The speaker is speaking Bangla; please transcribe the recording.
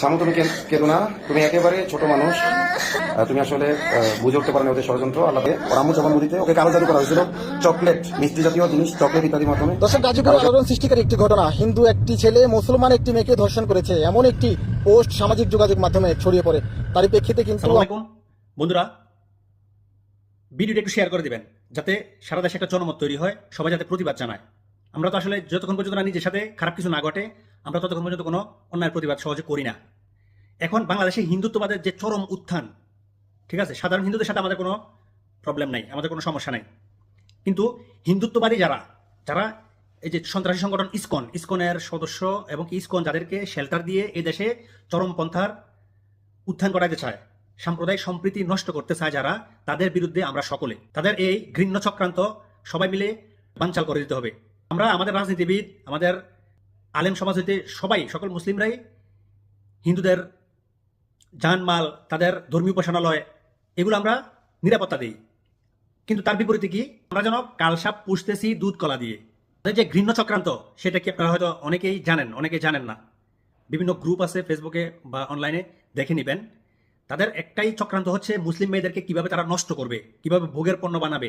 শামু, তুমি কেঁদো না, তুমি একেবারে ছোট মানুষ। তুমি আসলে বুঝে উঠতে পারো না ওদের ষড়যন্ত্র। আল্লাহ ওর আম্মু জবান মুড়িতে ওকে কালো জাদু করা হয়েছিল, চকলেট, মিষ্টি জাতীয় জিনিস, চকলেট ইত্যাদির মাধ্যমে। দর্শক, গাজীপুরে আলোড়ন সৃষ্টিকারী একটি ঘটনা। হিন্দু একটি ছেলে মুসলমান একটি মেয়েকে ধর্ষণ করেছে, এমন একটি পোস্ট সামাজিক যোগাযোগ মাধ্যমে ছড়িয়ে পড়ে। তারই প্রেক্ষিতে কিন্তু আসসালামু আলাইকুম বন্ধুরা, ভিডিওটা একটু শেয়ার করে দিবেন যাতে সারা দেশে একটা জনমত তৈরি হয়, সবাই যাতে প্রতিবাদ জানায়। আমরা তো আসলে যতক্ষণ পর্যন্ত না নিজের সাথে খারাপ কিছু না ঘটে, আমরা ততক্ষণ পর্যন্ত কোনো অন্যায়ের প্রতিবাদ সহজে করি না। এখন বাংলাদেশে হিন্দুত্ববাদের যে চরম উত্থান, ঠিক আছে, সাধারণ হিন্দুদের সাথে আমাদের কোনো প্রবলেম নাই, আমাদের কোনো সমস্যা নাই। কিন্তু হিন্দুত্ববাদী যারা যারা এই যে সন্ত্রাসী সংগঠন ইসকনের সদস্য এবং ইসকন যাদেরকে শেল্টার দিয়ে এই দেশে চরমপন্থার উত্থান করাতে চায়, সাম্প্রদায়িক সম্প্রীতি নষ্ট করতে চায় যারা, তাদের বিরুদ্ধে আমরা সকলে, তাদের এই ঘৃণ্য চক্রান্ত সবাই মিলে বানচাল করে দিতে হবে। আমরা আমাদের রাজনীতিবিদ, আমাদের আলেম সমাজ হইতে সবাই, সকল মুসলিমরাই হিন্দুদের জানমাল, তাদের ধর্মীয় উপাসনালয়, এগুলো আমরা নিরাপত্তা দিই। কিন্তু তার বিপরীতে কি, আমরা যেন কালসাপ পুষতেছি দুধ কলা দিয়ে। তাদের যে ঘৃণ্য চক্রান্ত, সেটা কি আপনারা হয়তো অনেকেই জানেন, অনেকেই জানেন না। বিভিন্ন গ্রুপ আছে ফেসবুকে বা অনলাইনে, দেখে নেবেন। তাদের একটাই চক্রান্ত হচ্ছে মুসলিম মেয়েদেরকে কিভাবে তারা নষ্ট করবে, কিভাবে ভোগের পণ্য বানাবে,